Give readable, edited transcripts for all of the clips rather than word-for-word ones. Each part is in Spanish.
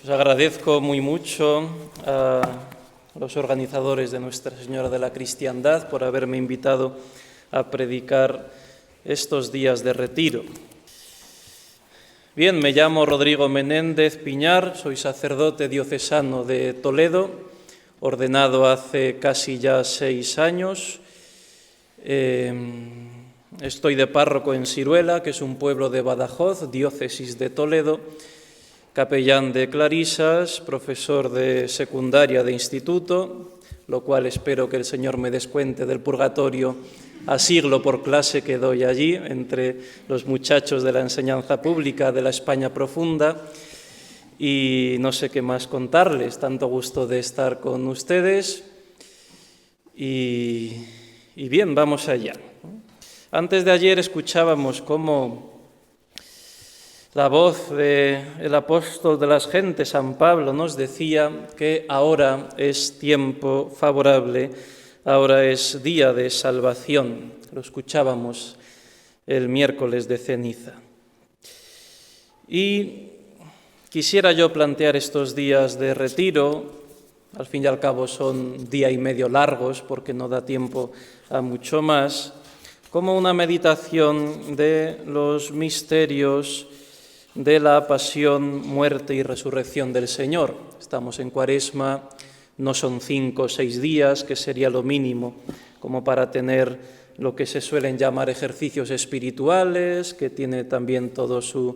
Os agradezco muy mucho a los organizadores de Nuestra Señora de la Cristiandad por haberme invitado a predicar estos días de retiro. Bien, me llamo Rodrigo Menéndez Piñar, soy sacerdote diocesano de Toledo, ordenado hace casi ya 6 años. Estoy de párroco en Siruela, que es un pueblo de Badajoz, diócesis de Toledo, capellán de clarisas, profesor de secundaria de instituto, lo cual espero que el Señor me descuente del purgatorio a siglo por clase que doy allí, entre los muchachos de la enseñanza pública de la España profunda. Y no sé qué más contarles, tanto gusto de estar con ustedes. Y bien, vamos allá. Antes de ayer escuchábamos cómo la voz del apóstol de las gentes, San Pablo, nos decía que ahora es tiempo favorable, ahora es día de salvación. Lo escuchábamos el miércoles de ceniza. Y quisiera yo plantear estos días de retiro, al fin y al cabo son día y medio largos porque no da tiempo a mucho más, como una meditación de los misterios de la pasión, muerte y resurrección del Señor. Estamos en Cuaresma, no son 5 o 6 días, que sería lo mínimo como para tener lo que se suelen llamar ejercicios espirituales, que tiene también todo su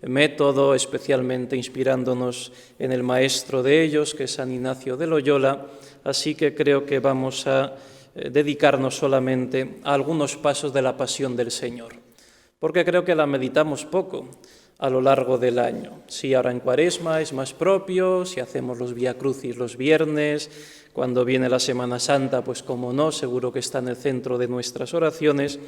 método, especialmente inspirándonos en el maestro de ellos, que es San Ignacio de Loyola. Así que creo que vamos a dedicarnos solamente a algunos pasos de la pasión del Señor, porque creo que la meditamos poco a lo largo del año. Si ahora en Cuaresma es más propio, si hacemos los Vía Crucis los viernes, cuando viene la Semana Santa, pues como no, seguro que está en el centro de nuestras oraciones,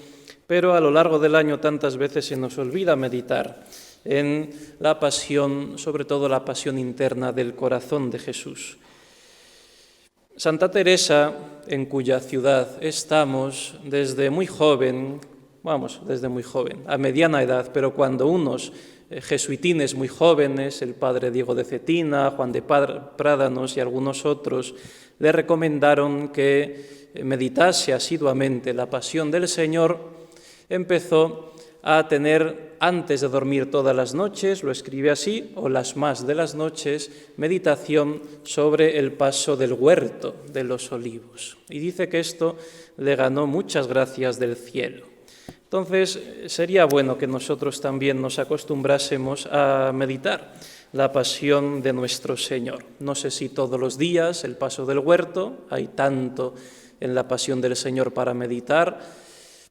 pero a lo largo del año tantas veces se nos olvida meditar en la pasión, sobre todo la pasión interna del corazón de Jesús. Santa Teresa, en cuya ciudad estamos desde muy joven, a mediana edad, pero cuando unos jesuitines muy jóvenes, el padre Diego de Cetina, Juan de Prádanos y algunos otros, le recomendaron que meditase asiduamente la pasión del Señor, empezó a tener, antes de dormir todas las noches, lo escribe así, o las más de las noches, meditación sobre el paso del huerto de los olivos. Y dice que esto le ganó muchas gracias del cielo. Entonces, sería bueno que nosotros también nos acostumbrásemos a meditar la pasión de nuestro Señor. No sé si todos los días el paso del huerto, hay tanto en la pasión del Señor para meditar,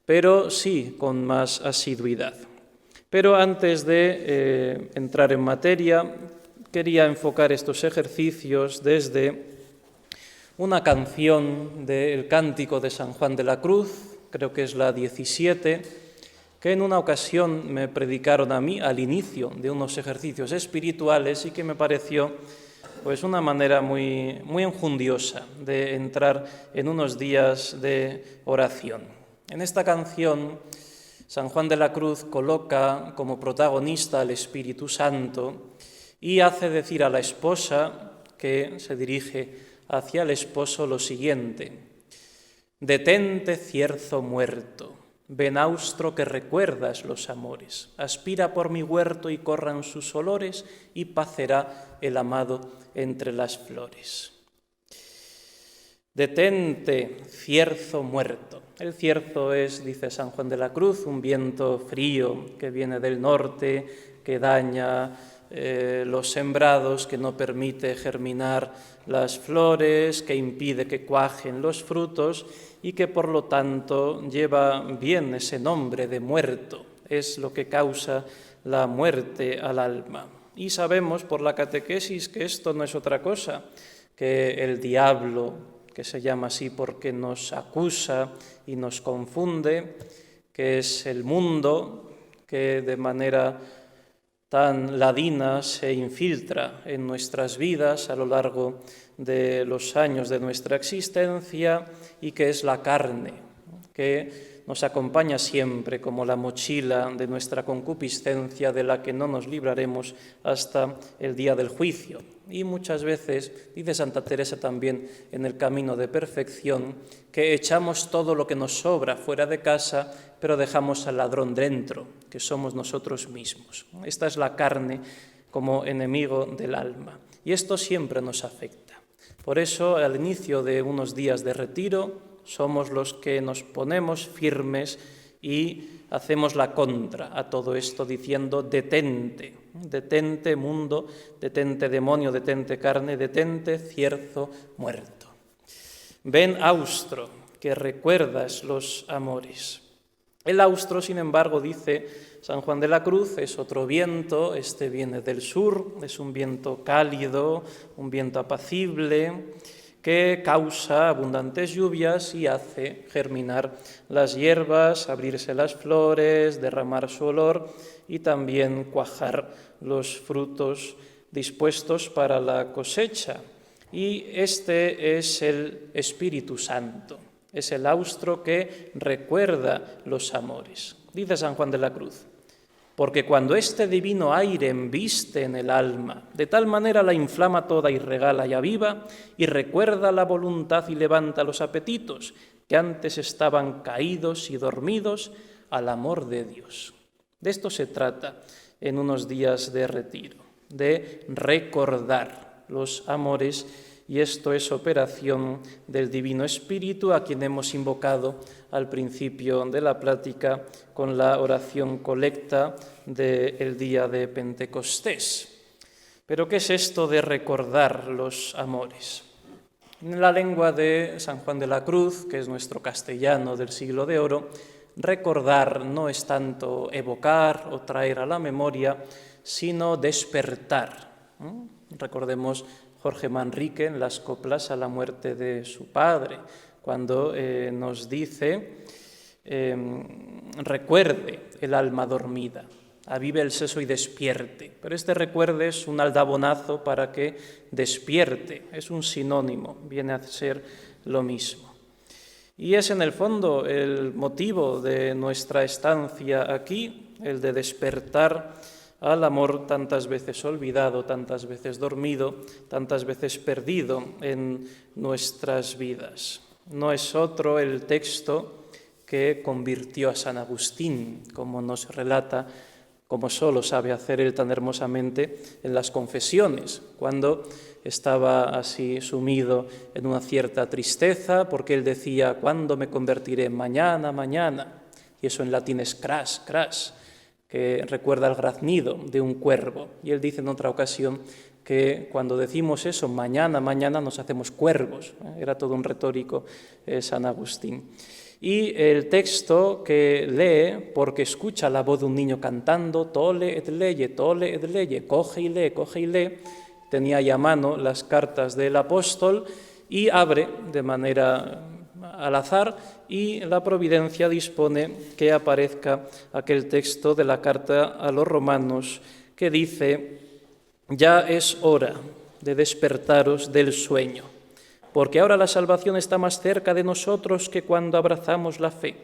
pero sí con más asiduidad. Pero antes de entrar en materia, quería enfocar estos ejercicios desde una canción del Cántico de San Juan de la Cruz, creo que es la 17, que en una ocasión me predicaron a mí al inicio de unos ejercicios espirituales y que me pareció pues una manera muy, muy enjundiosa de entrar en unos días de oración. En esta canción, San Juan de la Cruz coloca como protagonista al Espíritu Santo y hace decir a la esposa, que se dirige hacia el esposo, lo siguiente: «Detente, cierzo muerto, ven austro que recuerdas los amores, aspira por mi huerto y corran sus olores, y pacerá el amado entre las flores». Detente, cierzo muerto. El cierzo es, dice San Juan de la Cruz, un viento frío que viene del norte, que daña los sembrados, que no permite germinar las flores, que impide que cuajen los frutos y que por lo tanto lleva bien ese nombre de muerto. Es lo que causa la muerte al alma. Y sabemos por la catequesis que esto no es otra cosa que el diablo, que se llama así porque nos acusa y nos confunde, que es el mundo que de manera tan ladina se infiltra en nuestras vidas a lo largo de los años de nuestra existencia y que es la carne, que nos acompaña siempre como la mochila de nuestra concupiscencia, de la que no nos libraremos hasta el día del juicio. Y muchas veces, dice Santa Teresa también en el Camino de Perfección, que echamos todo lo que nos sobra fuera de casa, pero dejamos al ladrón dentro, que somos nosotros mismos. Esta es la carne como enemigo del alma. Y esto siempre nos afecta. Por eso, al inicio de unos días de retiro, somos los que nos ponemos firmes y hacemos la contra a todo esto diciendo: detente, detente mundo, detente demonio, detente carne, detente cierzo muerto. Ven austro, que recuerdas los amores. El austro, sin embargo, dice San Juan de la Cruz, es otro viento, este viene del sur, es un viento cálido, un viento apacible, que causa abundantes lluvias y hace germinar las hierbas, abrirse las flores, derramar su olor y también cuajar los frutos dispuestos para la cosecha. Y este es el Espíritu Santo, es el austro que recuerda los amores. Dice San Juan de la Cruz: porque cuando este divino aire embiste en el alma, de tal manera la inflama toda y regala y aviva, y recuerda la voluntad y levanta los apetitos, que antes estaban caídos y dormidos, al amor de Dios. De esto se trata en unos días de retiro, de recordar los amores, y esto es operación del Divino Espíritu, a quien hemos invocado al principio de la plática con la oración colecta del día de Pentecostés. ¿Pero qué es esto de recordar los amores? En la lengua de San Juan de la Cruz, que es nuestro castellano del siglo de oro, recordar no es tanto evocar o traer a la memoria, sino despertar. Recordemos Jorge Manrique en las coplas a la muerte de su padre, cuando nos dice: recuerde el alma dormida, avive el seso y despierte. Pero este recuerde es un aldabonazo para que despierte, es un sinónimo, viene a ser lo mismo. Y es en el fondo el motivo de nuestra estancia aquí, el de despertar al amor tantas veces olvidado, tantas veces dormido, tantas veces perdido en nuestras vidas. No es otro el texto que convirtió a San Agustín, como nos relata, como solo sabe hacer él tan hermosamente, en las confesiones, cuando estaba así sumido en una cierta tristeza, porque él decía: ¿cuándo me convertiré? Mañana, mañana. Y eso en latín es cras, cras, que recuerda el graznido de un cuervo. Y él dice en otra ocasión que cuando decimos eso, mañana, mañana, nos hacemos cuervos. Era todo un retórico San Agustín. Y el texto que lee, porque escucha la voz de un niño cantando, tole et leye, coge y lee, tenía ya a mano las cartas del apóstol y abre de manera al azar, y la providencia dispone que aparezca aquel texto de la carta a los romanos que dice: ya es hora de despertaros del sueño, porque ahora la salvación está más cerca de nosotros que cuando abrazamos la fe.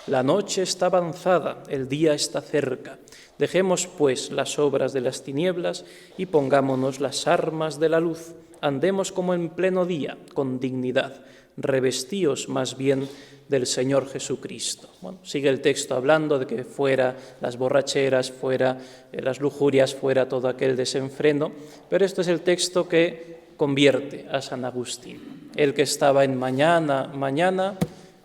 La noche está avanzada, el día está cerca. Dejemos, pues, las obras de las tinieblas y pongámonos las armas de la luz. Andemos como en pleno día, con dignidad. Revestíos más bien del Señor Jesucristo. Bueno, sigue el texto hablando de que fuera las borracheras, fuera las lujurias, fuera todo aquel desenfreno, pero este es el texto que convierte a San Agustín. El que estaba en mañana, mañana,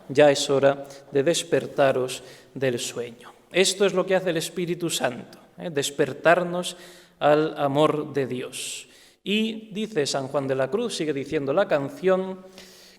ya es hora de despertaros del sueño. Esto es lo que hace el Espíritu Santo, despertarnos al amor de Dios. Y dice San Juan de la Cruz, sigue diciendo la canción,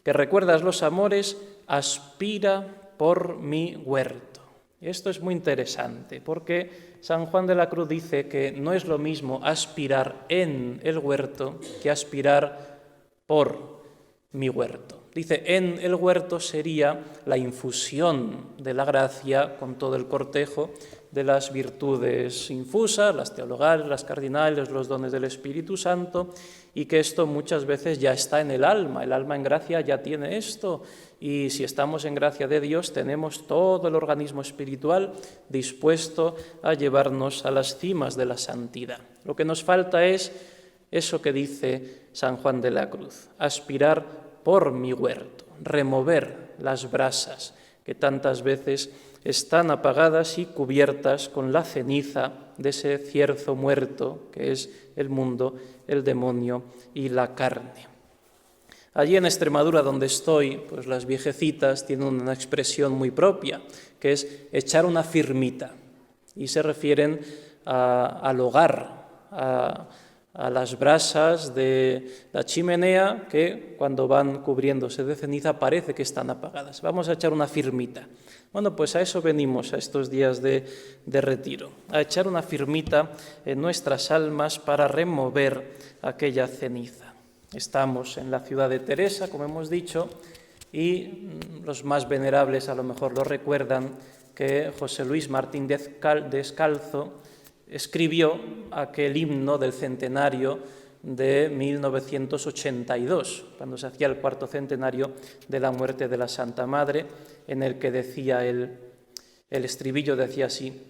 que recuerdas los amores, aspira por mi huerto. Y esto es muy interesante, porque San Juan de la Cruz dice que no es lo mismo aspirar en el huerto que aspirar por mi huerto. Dice, en el huerto sería la infusión de la gracia con todo el cortejo de las virtudes infusas, las teologales, las cardinales, los dones del Espíritu Santo, y que esto muchas veces ya está en el alma en gracia ya tiene esto, y si estamos en gracia de Dios tenemos todo el organismo espiritual dispuesto a llevarnos a las cimas de la santidad. Lo que nos falta es eso que dice San Juan de la Cruz, aspirar por mi huerto, remover las brasas que tantas veces están apagadas y cubiertas con la ceniza de ese cierzo muerto que es el mundo, el demonio y la carne. Allí en Extremadura, donde estoy, pues las viejecitas tienen una expresión muy propia, que es echar una firmita, y se refieren al hogar, a las brasas de la chimenea que cuando van cubriéndose de ceniza parece que están apagadas. Vamos a echar una firmita. Bueno, pues a eso venimos a estos días de retiro, a echar una firmita en nuestras almas para remover aquella ceniza. Estamos en la ciudad de Teresa, como hemos dicho, y los más venerables a lo mejor lo recuerdan, que José Luis Martín Descalzo escribió aquel himno del centenario de 1982, cuando se hacía el cuarto centenario de la muerte de la Santa Madre, en el que decía el estribillo decía así: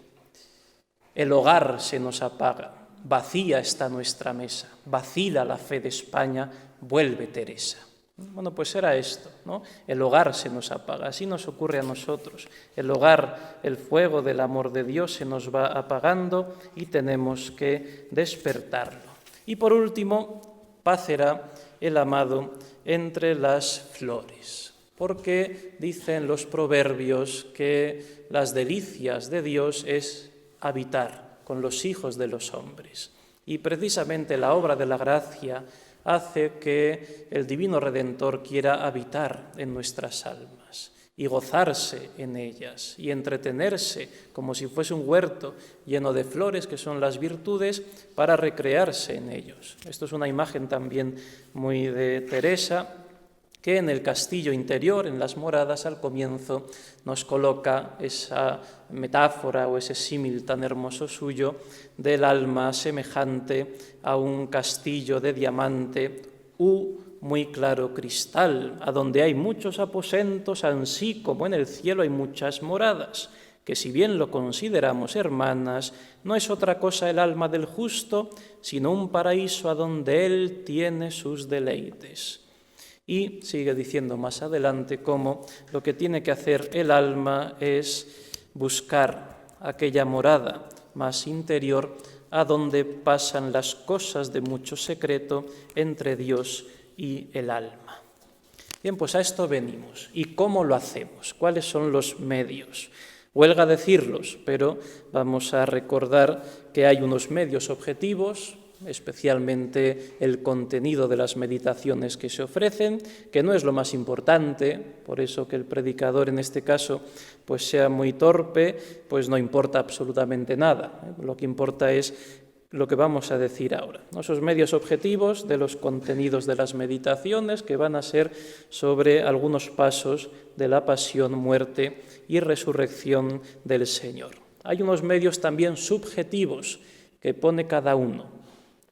el hogar se nos apaga, vacía está nuestra mesa, vacila la fe de España, vuelve Teresa. Bueno, pues era esto, ¿no? El hogar se nos apaga, así nos ocurre a nosotros. El hogar, el fuego del amor de Dios se nos va apagando y tenemos que despertarlo. Y por último, paz será el amado entre las flores, porque dicen los proverbios que las delicias de Dios es habitar con los hijos de los hombres. Y precisamente la obra de la gracia hace que el Divino Redentor quiera habitar en nuestras almas y gozarse en ellas y entretenerse como si fuese un huerto lleno de flores que son las virtudes para recrearse en ellos. Esto es una imagen también muy de Teresa, que en el castillo interior, en las moradas, al comienzo nos coloca esa metáfora o ese símil tan hermoso suyo del alma semejante a un castillo de diamante muy claro cristal, a donde hay muchos aposentos, ansí como en el cielo hay muchas moradas, que si bien lo consideramos hermanas, no es otra cosa el alma del justo, sino un paraíso a donde él tiene sus deleites. Y sigue diciendo más adelante cómo lo que tiene que hacer el alma es buscar aquella morada más interior a donde pasan las cosas de mucho secreto entre Dios y el alma. Bien, pues a esto venimos. ¿Y cómo lo hacemos? ¿Cuáles son los medios? Huelga decirlos, pero vamos a recordar que hay unos medios objetivos, especialmente el contenido de las meditaciones que se ofrecen, que no es lo más importante, por eso que el predicador en este caso pues sea muy torpe, pues no importa absolutamente nada. Lo que importa es lo que vamos a decir ahora, ¿no? Esos medios objetivos de los contenidos de las meditaciones que van a ser sobre algunos pasos de la pasión, muerte y resurrección del Señor. Hay unos medios también subjetivos que pone cada uno.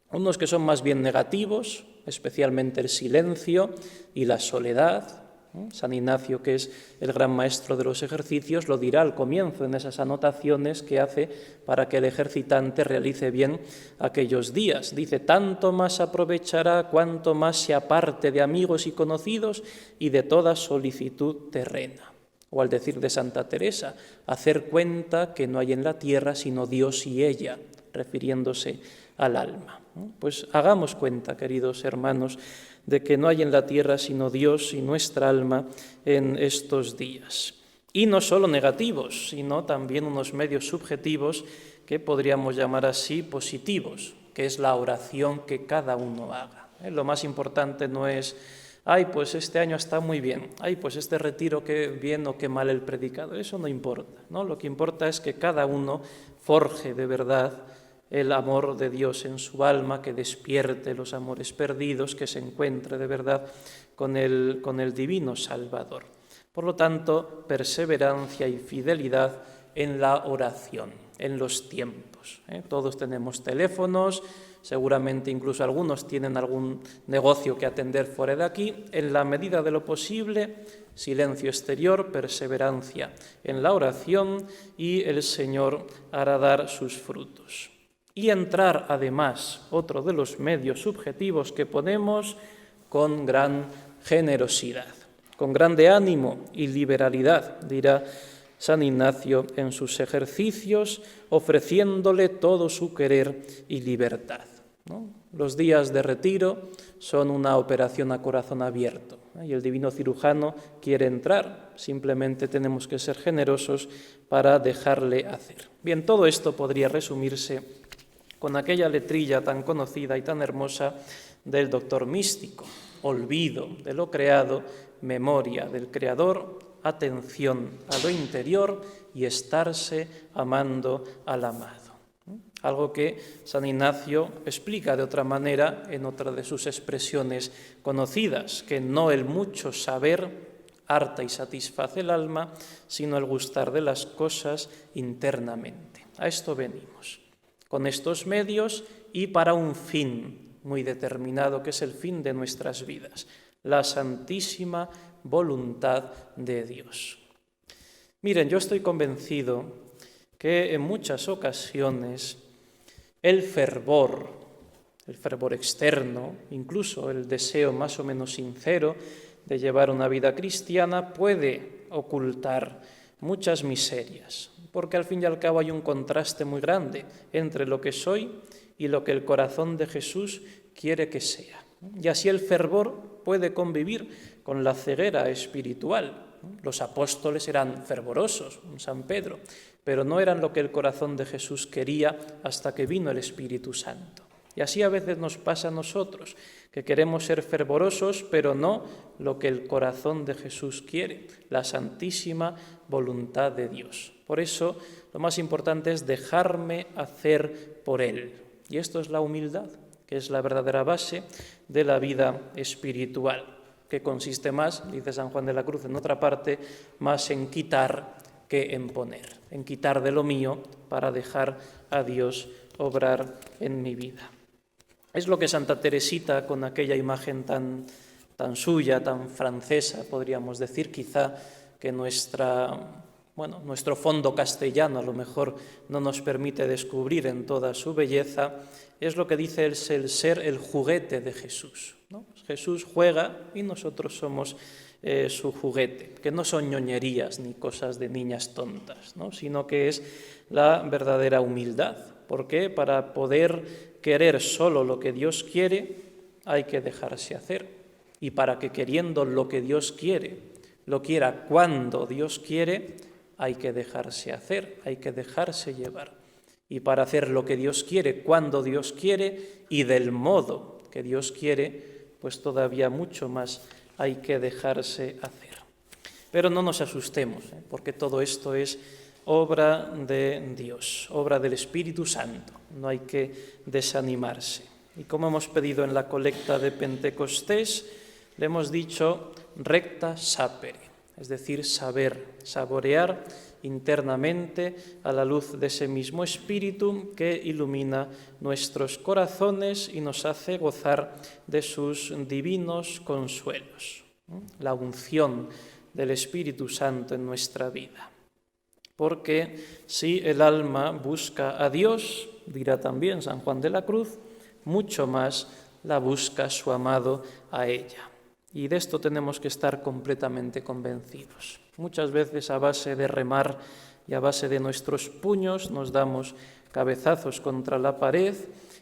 Unos que son más bien negativos, especialmente el silencio y la soledad. San Ignacio, que es el gran maestro de los ejercicios, lo dirá al comienzo en esas anotaciones que hace para que el ejercitante realice bien aquellos días. Dice, tanto más aprovechará cuanto más se aparte de amigos y conocidos y de toda solicitud terrena. O al decir de Santa Teresa, hacer cuenta que no hay en la tierra sino Dios y ella, refiriéndose al alma. Pues hagamos cuenta, queridos hermanos, de que no hay en la tierra sino Dios y nuestra alma en estos días. Y no solo negativos, sino también unos medios subjetivos que podríamos llamar así positivos, que es la oración que cada uno haga. Lo más importante no es, ay, pues este año está muy bien, ay, pues este retiro qué bien o qué mal el predicador, eso no importa, ¿no? Lo que importa es que cada uno forje de verdad el amor de Dios en su alma, que despierte los amores perdidos, que se encuentre de verdad con el divino Salvador. Por lo tanto, perseverancia y fidelidad en la oración, en los tiempos. Todos tenemos teléfonos, seguramente incluso algunos tienen algún negocio que atender fuera de aquí. En la medida de lo posible, silencio exterior, perseverancia en la oración, y el Señor hará dar sus frutos. Y entrar, además, otro de los medios subjetivos que ponemos, con gran generosidad, con grande ánimo y liberalidad, dirá San Ignacio en sus ejercicios, ofreciéndole todo su querer y libertad, ¿no? Los días de retiro son una operación a corazón abierto, y el divino cirujano quiere entrar, simplemente tenemos que ser generosos para dejarle hacer. Bien, todo esto podría resumirse con aquella letrilla tan conocida y tan hermosa del doctor místico: olvido de lo creado, memoria del Creador, atención a lo interior y estarse amando al amado. Algo que San Ignacio explica de otra manera en otra de sus expresiones conocidas, que no el mucho saber harta y satisface el alma, sino el gustar de las cosas internamente. A esto venimos, con estos medios y para un fin muy determinado, que es el fin de nuestras vidas, la santísima voluntad de Dios. Miren, yo estoy convencido que en muchas ocasiones el fervor externo, incluso el deseo más o menos sincero de llevar una vida cristiana, puede ocultar muchas miserias, porque al fin y al cabo hay un contraste muy grande entre lo que soy y lo que el corazón de Jesús quiere que sea. Y así el fervor puede convivir con la ceguera espiritual. Los apóstoles eran fervorosos, San Pedro, pero no eran lo que el corazón de Jesús quería hasta que vino el Espíritu Santo. Y así a veces nos pasa a nosotros, que queremos ser fervorosos, pero no lo que el corazón de Jesús quiere, la santísima voluntad de Dios. Por eso, lo más importante es dejarme hacer por Él. Y esto es la humildad, que es la verdadera base de la vida espiritual, que consiste más, dice San Juan de la Cruz en otra parte, más en quitar que en poner, en quitar de lo mío para dejar a Dios obrar en mi vida. Es lo que Santa Teresita, con aquella imagen tan suya, tan francesa, podríamos decir, quizá que nuestro fondo castellano a lo mejor no nos permite descubrir en toda su belleza, es lo que dice el ser el juguete de Jesús, ¿no? Jesús juega y nosotros somos su juguete, que no son ñoñerías ni cosas de niñas tontas, ¿no? Sino que es la verdadera humildad. ¿Por qué? Para poder querer solo lo que Dios quiere, hay que dejarse hacer. Y para que queriendo lo que Dios quiere, lo quiera cuando Dios quiere, hay que dejarse hacer, hay que dejarse llevar. Y para hacer lo que Dios quiere cuando Dios quiere y del modo que Dios quiere, pues todavía mucho más hay que dejarse hacer. Pero no nos asustemos, porque todo esto es obra de Dios, obra del Espíritu Santo. No hay que desanimarse. Y como hemos pedido en la colecta de Pentecostés, le hemos dicho recta sapere, es decir, saborear internamente a la luz de ese mismo Espíritu que ilumina nuestros corazones y nos hace gozar de sus divinos consuelos. La unción del Espíritu Santo en nuestra vida. Porque si el alma busca a Dios, dirá también San Juan de la Cruz, mucho más la busca su amado a ella. Y de esto tenemos que estar completamente convencidos. Muchas veces a base de remar y a base de nuestros puños nos damos cabezazos contra la pared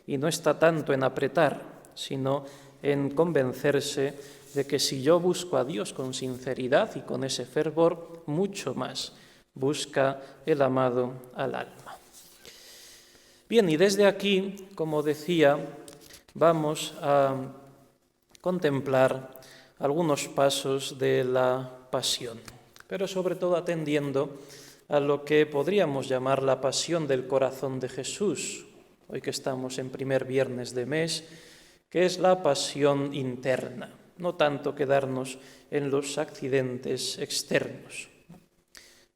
y no está tanto en apretar, sino en convencerse de que si yo busco a Dios con sinceridad y con ese fervor, mucho más busca el amado al alma. Bien, y desde aquí, como decía, vamos a contemplar algunos pasos de la pasión, pero sobre todo atendiendo a lo que podríamos llamar la pasión del corazón de Jesús, hoy que estamos en primer viernes de mes, que es la pasión interna, no tanto quedarnos en los accidentes externos.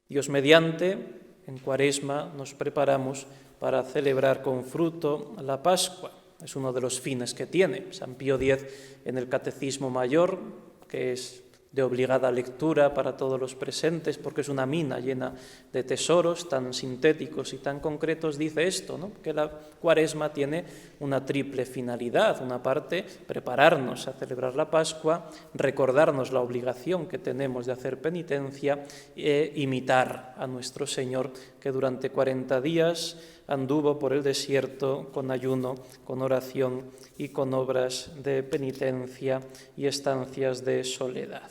Dios mediante, en Cuaresma nos preparamos para celebrar con fruto la Pascua. Es uno de los fines que tiene San Pío X en el Catecismo Mayor, que es de obligada lectura para todos los presentes, porque es una mina llena de tesoros tan sintéticos y tan concretos. Dice esto, ¿no? Que la Cuaresma tiene una triple finalidad. Una parte, prepararnos a celebrar la Pascua, recordarnos la obligación que tenemos de hacer penitencia e imitar a nuestro Señor, que durante 40 días anduvo por el desierto con ayuno, con oración y con obras de penitencia y estancias de soledad.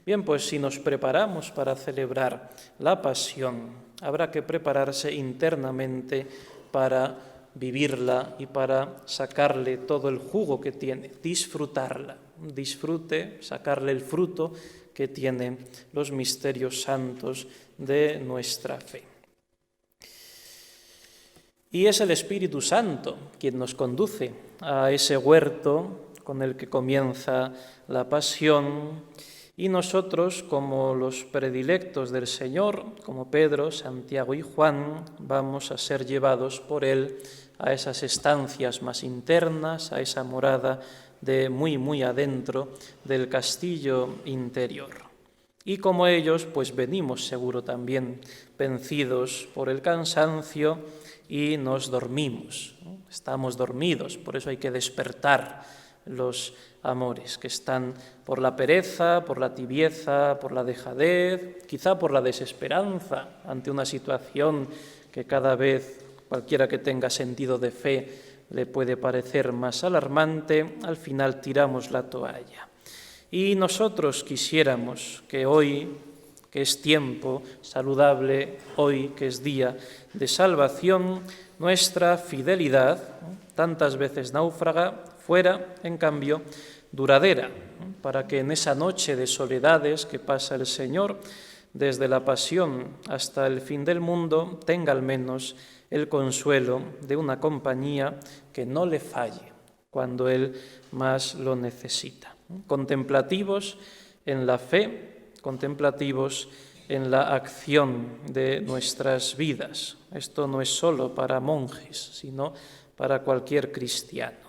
Bien, pues si nos preparamos para celebrar la Pasión, habrá que prepararse internamente para vivirla y para sacarle todo el jugo que tiene, disfrutarla, sacarle el fruto que tienen los misterios santos de nuestra fe. Y es el Espíritu Santo quien nos conduce a ese huerto con el que comienza la Pasión, y nosotros, como los predilectos del Señor, como Pedro, Santiago y Juan, vamos a ser llevados por Él a esas estancias más internas, a esa morada de muy adentro del castillo interior. Y como ellos, pues venimos seguro también vencidos por el cansancio y nos dormimos, ¿no? Estamos dormidos, por eso hay que despertar los amores que están por la pereza, por la tibieza, por la dejadez, quizá por la desesperanza ante una situación que cada vez cualquiera que tenga sentido de fe le puede parecer más alarmante. Al final tiramos la toalla. Y nosotros quisiéramos que hoy, que es tiempo saludable, hoy que es día de salvación, nuestra fidelidad, tantas veces náufraga, fuera, en cambio, duradera, para que en esa noche de soledades que pasa el Señor, desde la pasión hasta el fin del mundo, tenga al menos el consuelo de una compañía que no le falle cuando Él más lo necesita. Contemplativos en la fe, contemplativos en la acción de nuestras vidas. Esto no es solo para monjes, sino para cualquier cristiano.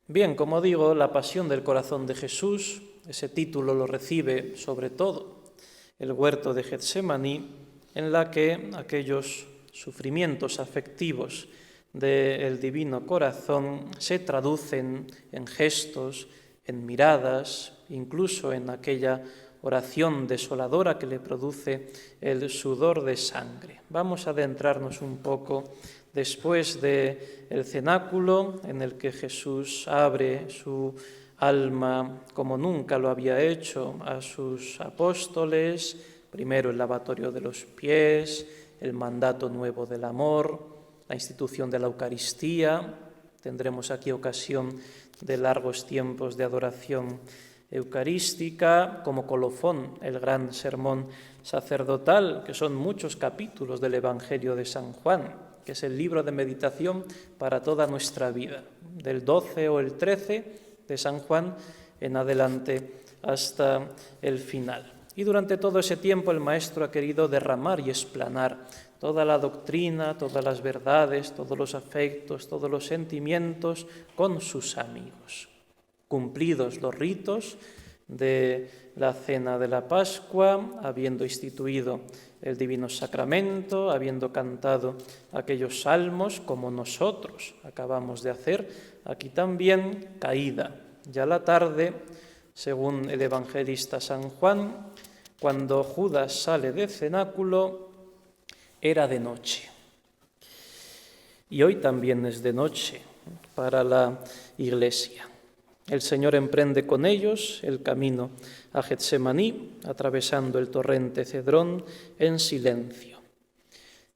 Bien, como digo, la pasión del corazón de Jesús, ese título lo recibe sobre todo el huerto de Getsemaní, en la que aquellos sufrimientos afectivos del divino corazón se traducen en gestos, en miradas, incluso en aquella oración desoladora que le produce el sudor de sangre. Vamos a adentrarnos un poco después del cenáculo en el que Jesús abre su alma como nunca lo había hecho a sus apóstoles, primero el lavatorio de los pies, el mandato nuevo del amor, la institución de la Eucaristía. Tendremos aquí ocasión de largos tiempos de adoración eucarística, como colofón el gran sermón sacerdotal, que son muchos capítulos del Evangelio de San Juan, que es el libro de meditación para toda nuestra vida, del 12 o el 13 de San Juan en adelante hasta el final. Y durante todo ese tiempo el Maestro ha querido derramar y explanar toda la doctrina, todas las verdades, todos los afectos, todos los sentimientos con sus amigos. Cumplidos los ritos de la cena de la Pascua, habiendo instituido el Divino Sacramento, habiendo cantado aquellos salmos como nosotros acabamos de hacer, aquí también caída ya la tarde, según el evangelista San Juan, cuando Judas sale del cenáculo, era de noche. Y hoy también es de noche para la Iglesia. El Señor emprende con ellos el camino a Getsemaní, atravesando el torrente Cedrón en silencio.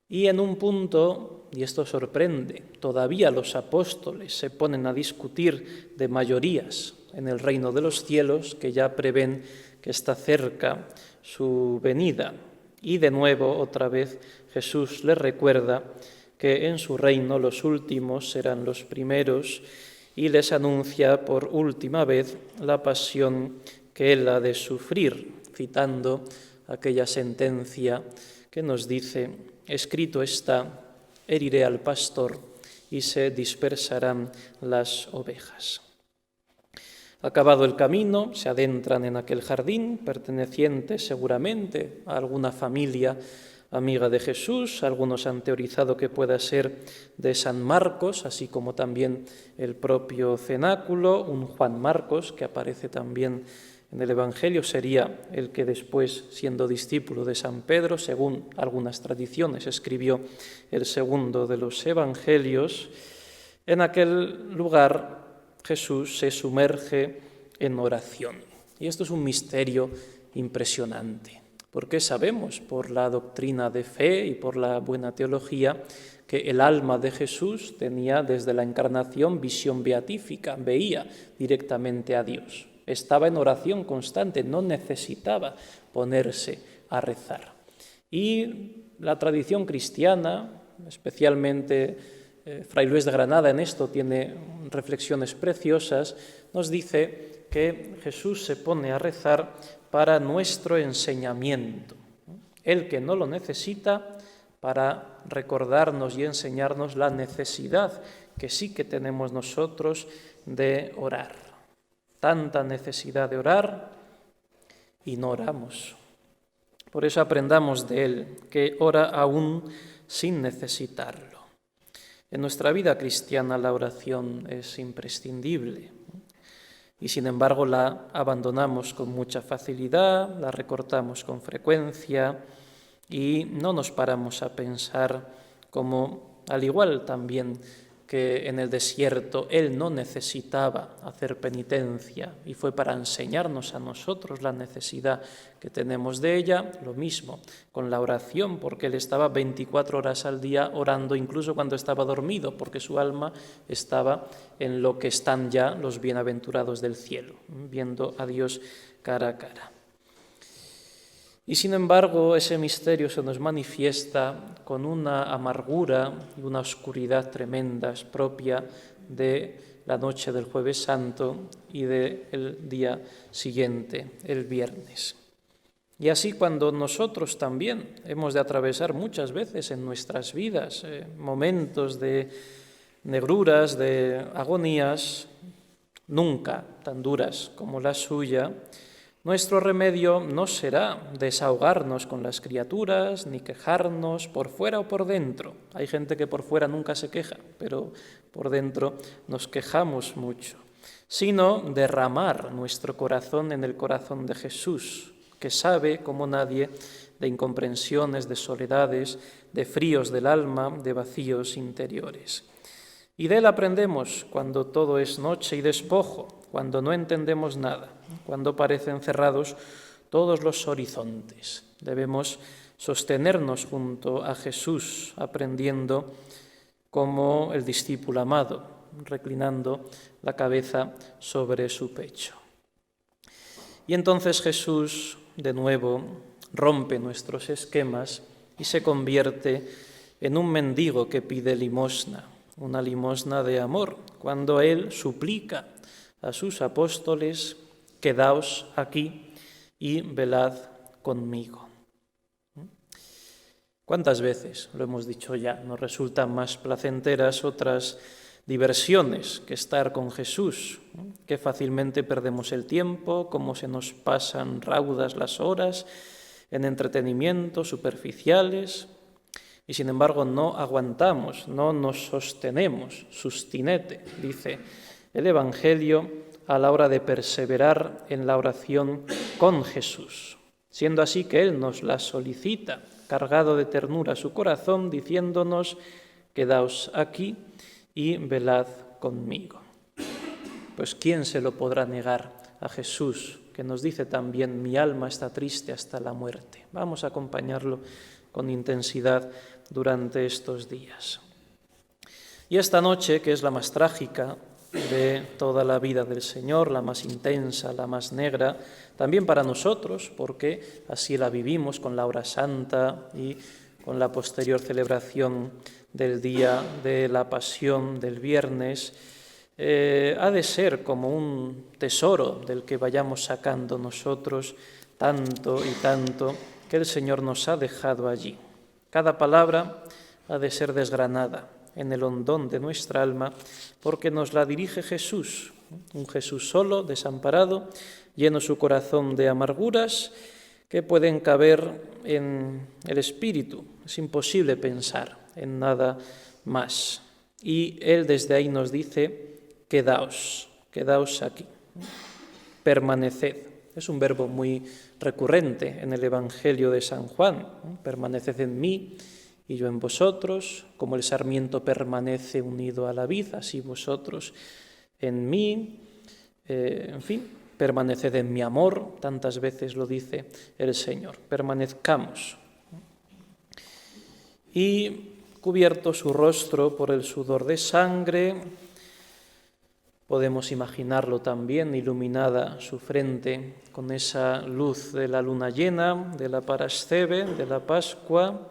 Y en un punto, y esto sorprende, todavía los apóstoles se ponen a discutir de mayorías en el reino de los cielos, que ya prevén que está cerca su venida. Y de nuevo, otra vez, Jesús les recuerda que en su reino los últimos serán los primeros y les anuncia por última vez la pasión que él ha de sufrir, citando aquella sentencia que nos dice: escrito está, heriré al pastor y se dispersarán las ovejas. Acabado el camino, se adentran en aquel jardín, perteneciente seguramente a alguna familia amiga de Jesús. Algunos han teorizado que pueda ser de San Marcos, así como también el propio cenáculo. Un Juan Marcos, que aparece también en el Evangelio, sería el que después, siendo discípulo de San Pedro, según algunas tradiciones, escribió el segundo de los Evangelios. En aquel lugar Jesús se sumerge en oración. Y esto es un misterio impresionante, porque sabemos por la doctrina de fe y por la buena teología que el alma de Jesús tenía desde la encarnación visión beatífica, veía directamente a Dios. Estaba en oración constante, no necesitaba ponerse a rezar. Y la tradición cristiana, especialmente Fray Luis de Granada en esto tiene reflexiones preciosas, nos dice que Jesús se pone a rezar para nuestro enseñamiento. El que no lo necesita, para recordarnos y enseñarnos la necesidad que sí que tenemos nosotros de orar. Tanta necesidad de orar y no oramos. Por eso aprendamos de él, que ora aún sin necesitarlo. En nuestra vida cristiana la oración es imprescindible y sin embargo la abandonamos con mucha facilidad, la recortamos con frecuencia y no nos paramos a pensar como, al igual también que en el desierto él no necesitaba hacer penitencia y fue para enseñarnos a nosotros la necesidad que tenemos de ella, lo mismo con la oración, porque él estaba 24 horas al día orando, incluso cuando estaba dormido, porque su alma estaba en lo que están ya los bienaventurados del cielo, viendo a Dios cara a cara. Y sin embargo, ese misterio se nos manifiesta con una amargura y una oscuridad tremendas propia de la noche del Jueves Santo y del día siguiente, el viernes. Y así cuando nosotros también hemos de atravesar muchas veces en nuestras vidas momentos de negruras, de agonías, nunca tan duras como la suya, nuestro remedio no será desahogarnos con las criaturas, ni quejarnos por fuera o por dentro. Hay gente que por fuera nunca se queja, pero por dentro nos quejamos mucho, sino derramar nuestro corazón en el corazón de Jesús, que sabe como nadie de incomprensiones, de soledades, de fríos del alma, de vacíos interiores. Y de él aprendemos cuando todo es noche y despojo, cuando no entendemos nada, cuando parecen cerrados todos los horizontes. Debemos sostenernos junto a Jesús, aprendiendo como el discípulo amado, reclinando la cabeza sobre su pecho. Y entonces Jesús, de nuevo, rompe nuestros esquemas y se convierte en un mendigo que pide limosna, una limosna de amor, cuando él suplica a sus apóstoles: quedaos aquí y velad conmigo. ¿Cuántas veces, lo hemos dicho ya, nos resultan más placenteras otras diversiones que estar con Jesús? Qué fácilmente perdemos el tiempo, cómo se nos pasan raudas las horas en entretenimientos superficiales, y sin embargo no aguantamos, no nos sostenemos. Sustinete, dice el Evangelio, a la hora de perseverar en la oración con Jesús, siendo así que Él nos la solicita, cargado de ternura su corazón, diciéndonos: quedaos aquí y velad conmigo. Pues ¿quién se lo podrá negar a Jesús, que nos dice también: mi alma está triste hasta la muerte? Vamos a acompañarlo con intensidad durante estos días. Y esta noche, que es la más trágica, de toda la vida del Señor, la más intensa, la más negra, también para nosotros, porque así la vivimos con la hora santa y con la posterior celebración del día de la Pasión del viernes. Ha de ser como un tesoro del que vayamos sacando nosotros tanto y tanto que el Señor nos ha dejado allí. Cada palabra ha de ser desgranada en el hondón de nuestra alma, porque nos la dirige Jesús, un Jesús solo, desamparado, lleno su corazón de amarguras que pueden caber en el espíritu. Es imposible pensar en nada más. Y Él desde ahí nos dice: quedaos aquí, permaneced. Es un verbo muy recurrente en el Evangelio de San Juan: permaneced en mí y yo en vosotros, como el sarmiento permanece unido a la vid, así vosotros en mí. En fin, permaneced en mi amor, tantas veces lo dice el Señor. Permanezcamos. Y cubierto su rostro por el sudor de sangre, podemos imaginarlo también, iluminada su frente con esa luz de la luna llena, de la Parasceve, de la Pascua,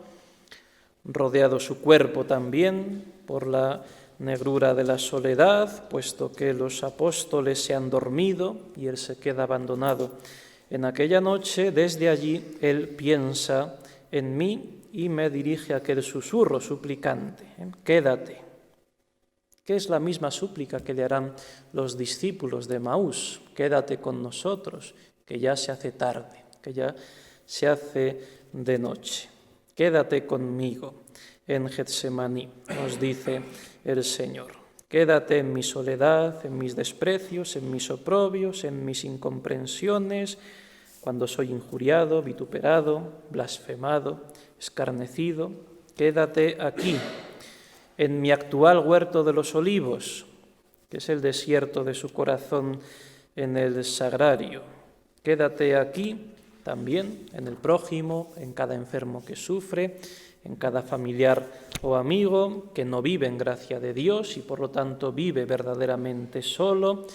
rodeado su cuerpo también por la negrura de la soledad, puesto que los apóstoles se han dormido y él se queda abandonado en aquella noche. Desde allí él piensa en mí y me dirige aquel susurro suplicante: quédate, que es la misma súplica que le harán los discípulos de Maús: quédate con nosotros, que ya se hace tarde, que ya se hace de noche. Quédate conmigo en Getsemaní, nos dice el Señor. Quédate en mi soledad, en mis desprecios, en mis oprobios, en mis incomprensiones, cuando soy injuriado, vituperado, blasfemado, escarnecido. Quédate aquí, en mi actual huerto de los olivos, que es el desierto de su corazón en el sagrario. Quédate aquí también en el prójimo, en cada enfermo que sufre, en cada familiar o amigo que no vive en gracia de Dios y por lo tanto vive verdaderamente solo,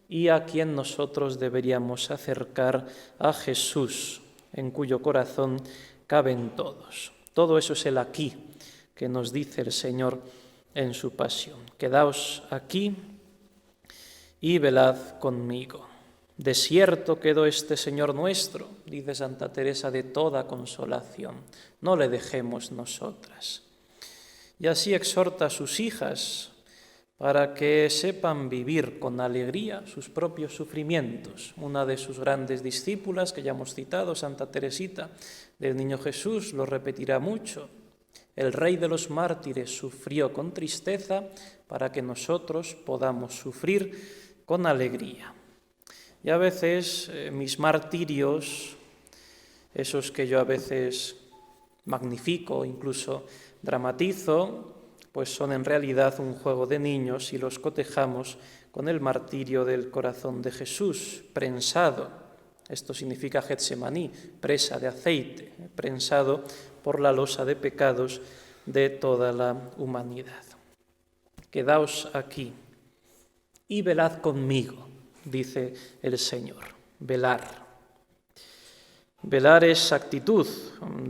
y a quien nosotros deberíamos acercar a Jesús, en cuyo corazón caben todos. Todo eso es el aquí que nos dice el Señor en su pasión. Quedaos aquí y velad conmigo. Desierto quedó este Señor nuestro, dice Santa Teresa de toda consolación, no le dejemos nosotras. Y así exhorta a sus hijas para que sepan vivir con alegría sus propios sufrimientos. Una de sus grandes discípulas, que ya hemos citado, Santa Teresita del Niño Jesús, lo repetirá mucho: el Rey de los mártires sufrió con tristeza para que nosotros podamos sufrir con alegría. Y a veces mis martirios, esos que yo a veces magnifico, incluso dramatizo, pues son en realidad un juego de niños y los cotejamos con el martirio del corazón de Jesús, prensado. Esto significa Getsemaní, presa de aceite, prensado por la losa de pecados de toda la humanidad. Quedaos aquí y velad conmigo, dice el Señor. Velar. Velar es actitud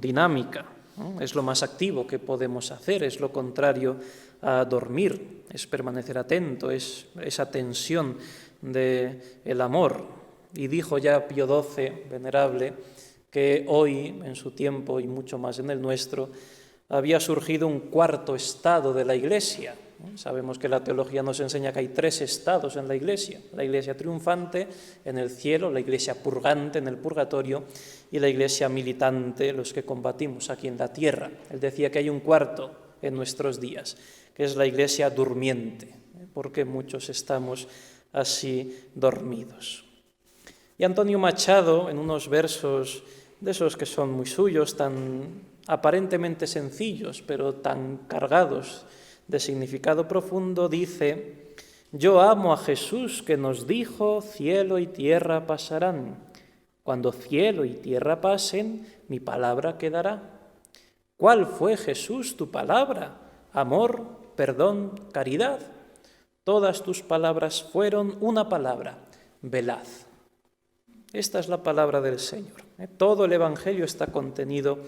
dinámica, ¿no? Es lo más activo que podemos hacer, es lo contrario a dormir, es permanecer atento, es esa tensión del amor. Y dijo ya Pío XII, venerable, que hoy, en su tiempo y mucho más en el nuestro, había surgido un cuarto estado de la Iglesia. Sabemos que la teología nos enseña que hay 3 estados en la Iglesia: la Iglesia triunfante en el cielo, la Iglesia purgante en el purgatorio y la Iglesia militante, los que combatimos aquí en la tierra. Él decía que hay un cuarto en nuestros días, que es la Iglesia durmiente, porque muchos estamos así dormidos. Y Antonio Machado, en unos versos de esos que son muy suyos, tan aparentemente sencillos, pero tan cargados de significado profundo, dice: yo amo a Jesús, que nos dijo: cielo y tierra pasarán. Cuando cielo y tierra pasen, mi palabra quedará. ¿Cuál fue, Jesús, tu palabra? Amor, perdón, caridad. Todas tus palabras fueron una palabra, velad. Esta es la palabra del Señor. Todo el Evangelio está contenido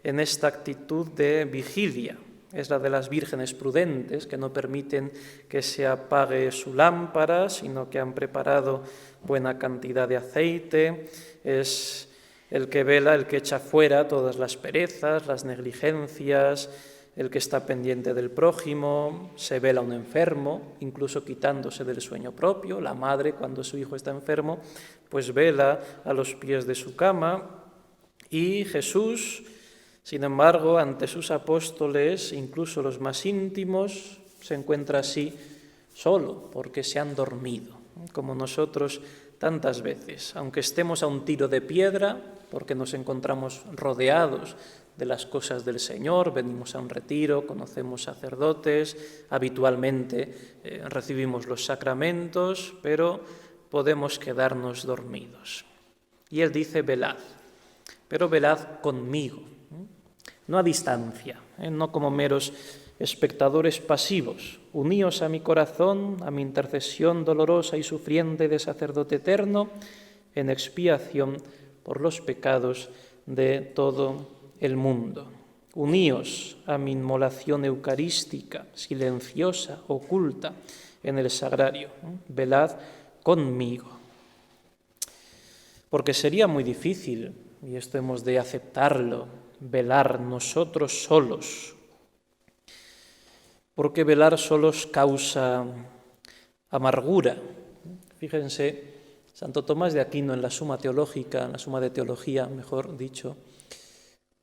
en esta actitud de vigilia. Es la de las vírgenes prudentes, que no permiten que se apague su lámpara, sino que han preparado buena cantidad de aceite. Es el que vela, el que echa fuera todas las perezas, las negligencias, el que está pendiente del prójimo, se vela a un enfermo, incluso quitándose del sueño propio. La madre, cuando su hijo está enfermo, pues vela a los pies de su cama. Y Jesús, sin embargo, ante sus apóstoles, incluso los más íntimos, se encuentra así solo, porque se han dormido, como nosotros tantas veces. Aunque estemos a un tiro de piedra, porque nos encontramos rodeados de las cosas del Señor, venimos a un retiro, conocemos sacerdotes, habitualmente recibimos los sacramentos, pero podemos quedarnos dormidos. Y Él dice, velad, pero velad conmigo, no a distancia, no como meros espectadores pasivos. Uníos a mi corazón, a mi intercesión dolorosa y sufriente de sacerdote eterno, en expiación por los pecados de todo el mundo. Uníos a mi inmolación eucarística, silenciosa, oculta en el sagrario. Velad conmigo. Porque sería muy difícil, y esto hemos de aceptarlo, velar nosotros solos. Porque velar solos causa amargura. Fíjense, Santo Tomás de Aquino en la Suma Teológica, en la Suma de Teología, mejor dicho,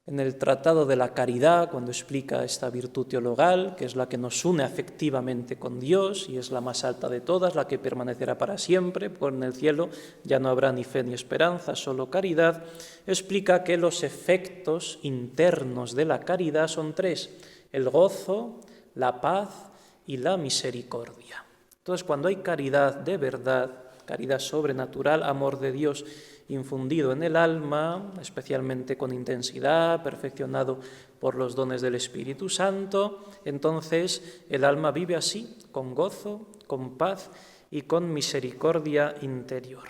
en el Tratado de la Caridad, cuando explica esta virtud teologal, que es la que nos une afectivamente con Dios y es la más alta de todas, la que permanecerá para siempre, porque en el cielo ya no habrá ni fe ni esperanza, solo caridad, explica que los efectos internos de la caridad son tres: el gozo, la paz y la misericordia. Entonces, cuando hay caridad de verdad, caridad sobrenatural, amor de Dios infundido en el alma, especialmente con intensidad, perfeccionado por los dones del Espíritu Santo, entonces el alma vive así, con gozo, con paz y con misericordia interior.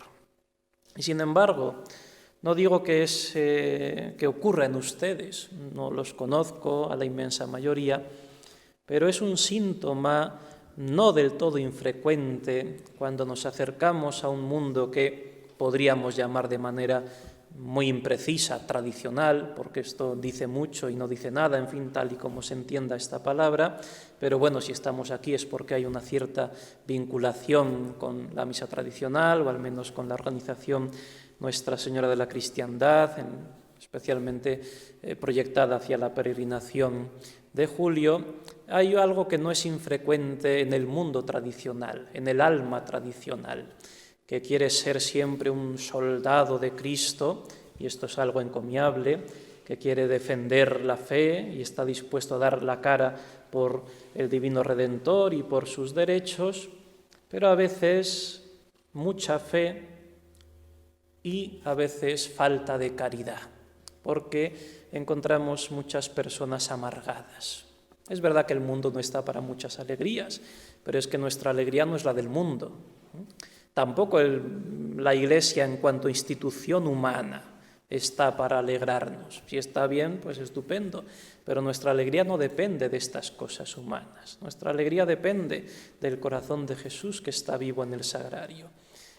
Y sin embargo, no digo que ocurra en ustedes, no los conozco a la inmensa mayoría, pero es un síntoma no del todo infrecuente cuando nos acercamos a un mundo que podríamos llamar de manera muy imprecisa, tradicional, porque esto dice mucho y no dice nada, en fin, tal y como se entienda esta palabra, pero bueno, si estamos aquí es porque hay una cierta vinculación con la misa tradicional, o al menos con la organización Nuestra Señora de la Cristiandad, especialmente proyectada hacia la peregrinación de julio. Hay algo que no es infrecuente en el mundo tradicional, en el alma tradicional, que quiere ser siempre un soldado de Cristo, y esto es algo encomiable, que quiere defender la fe y está dispuesto a dar la cara por el Divino Redentor y por sus derechos, pero a veces mucha fe y a veces falta de caridad, porque encontramos muchas personas amargadas. Es verdad que el mundo no está para muchas alegrías, pero es que nuestra alegría no es la del mundo. Tampoco la Iglesia en cuanto a institución humana está para alegrarnos. Si está bien, pues estupendo, pero nuestra alegría no depende de estas cosas humanas. Nuestra alegría depende del corazón de Jesús que está vivo en el sagrario.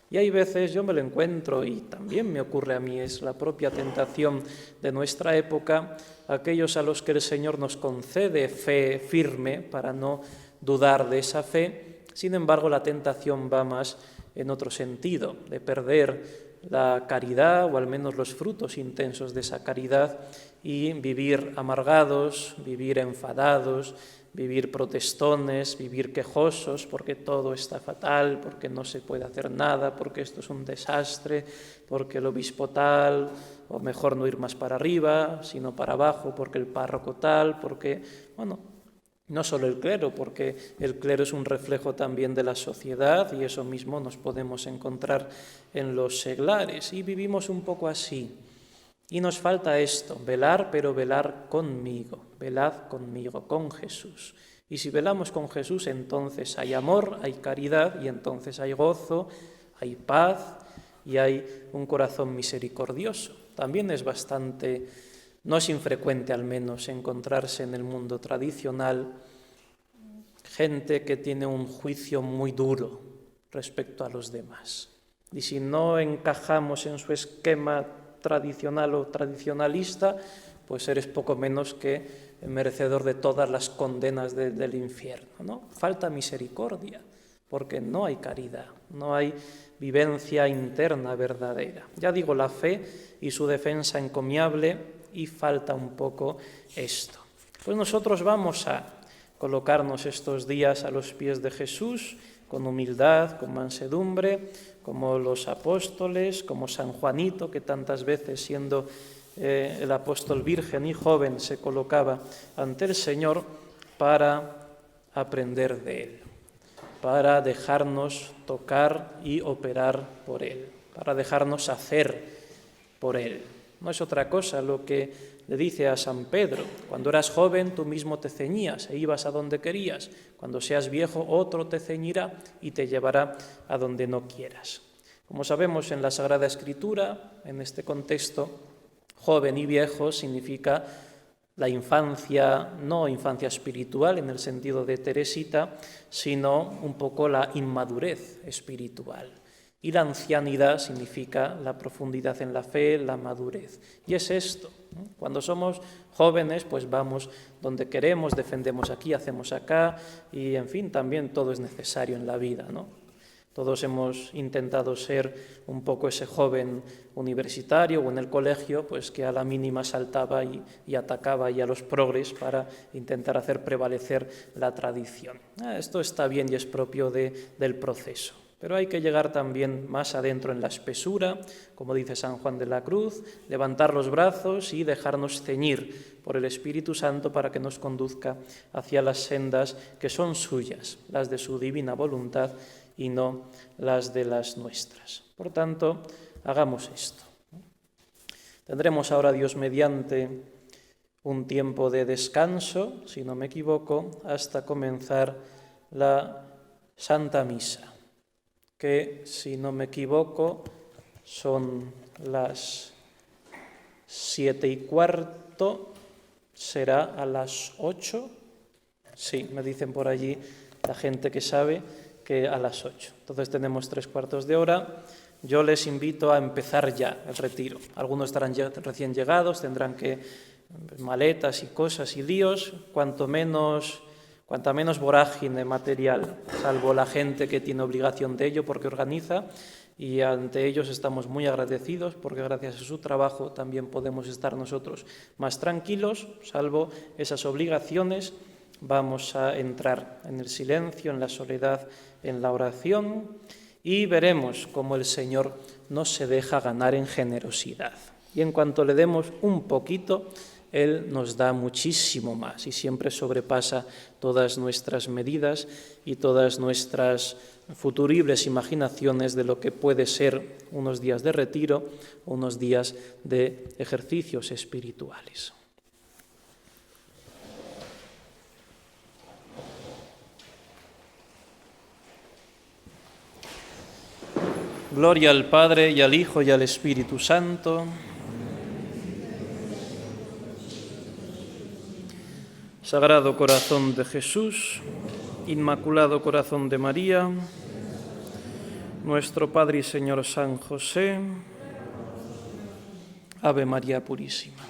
Y hay veces yo me lo encuentro, y también me ocurre a mí, es la propia tentación de nuestra época, aquellos a los que el Señor nos concede fe firme para no dudar de esa fe. Sin embargo, la tentación va más en otro sentido, de perder la caridad, o al menos los frutos intensos de esa caridad, y vivir amargados, vivir enfadados, vivir protestones, vivir quejosos porque todo está fatal, porque no se puede hacer nada, porque esto es un desastre, porque el obispo tal, o mejor no ir más para arriba, sino para abajo, porque el párroco tal, porque, bueno, no solo el clero, porque el clero es un reflejo también de la sociedad y eso mismo nos podemos encontrar en los seglares, y vivimos un poco así. Y nos falta esto, velar, pero velar conmigo, velad conmigo, con Jesús. Y si velamos con Jesús, entonces hay amor, hay caridad, y entonces hay gozo, hay paz y hay un corazón misericordioso. También es bastante, no es infrecuente al menos, encontrarse en el mundo tradicional gente que tiene un juicio muy duro respecto a los demás. Y si no encajamos en su esquema tradicional o tradicionalista, pues eres poco menos que merecedor de todas las condenas del infierno, ¿no? Falta misericordia, porque no hay caridad, no hay vivencia interna verdadera. Ya digo, la fe y su defensa encomiable, y falta un poco esto. Pues nosotros vamos a colocarnos estos días a los pies de Jesús, con humildad, con mansedumbre, como los apóstoles, como San Juanito, que tantas veces, siendo el apóstol virgen y joven, se colocaba ante el Señor para aprender de Él, para dejarnos tocar y operar por Él, para dejarnos hacer por Él. No es otra cosa lo que le dice a San Pedro: cuando eras joven tú mismo te ceñías e ibas a donde querías, cuando seas viejo otro te ceñirá y te llevará a donde no quieras. Como sabemos en la Sagrada Escritura, en este contexto, joven y viejo significa la infancia, no infancia espiritual en el sentido de Teresita, sino un poco la inmadurez espiritual. Y la ancianidad significa la profundidad en la fe, la madurez. Y es esto, ¿no? Cuando somos jóvenes, pues vamos donde queremos, defendemos aquí, hacemos acá, y en fin, también todo es necesario en la vida, ¿no? Todos hemos intentado ser un poco ese joven universitario o en el colegio, pues que a la mínima saltaba y atacaba y a los progres para intentar hacer prevalecer la tradición. Esto está bien y es propio del proceso. Pero hay que llegar también más adentro en la espesura, como dice San Juan de la Cruz, levantar los brazos y dejarnos ceñir por el Espíritu Santo para que nos conduzca hacia las sendas que son suyas, las de su divina voluntad y no las de las nuestras. Por tanto, hagamos esto. Tendremos ahora, Dios mediante, un tiempo de descanso, si no me equivoco, hasta comenzar la Santa Misa, que, si no me equivoco, son las 7:15, será a las 8. Sí, me dicen por allí la gente que sabe que a las 8. Entonces tenemos 3/4 de hora. Yo les invito a empezar ya el retiro. Algunos estarán ya recién llegados, tendrán que maletas y cosas y líos, cuanta menos vorágine material, salvo la gente que tiene obligación de ello porque organiza, y ante ellos estamos muy agradecidos porque gracias a su trabajo también podemos estar nosotros más tranquilos, salvo esas obligaciones. Vamos a entrar en el silencio, en la soledad, en la oración, y veremos cómo el Señor no se deja ganar en generosidad. Y en cuanto le demos un poquito, Él nos da muchísimo más y siempre sobrepasa todas nuestras medidas y todas nuestras futuribles imaginaciones de lo que puede ser unos días de retiro o unos días de ejercicios espirituales. Gloria al Padre, y al Hijo, y al Espíritu Santo. Sagrado Corazón de Jesús, Inmaculado Corazón de María, nuestro Padre y Señor San José, Ave María Purísima.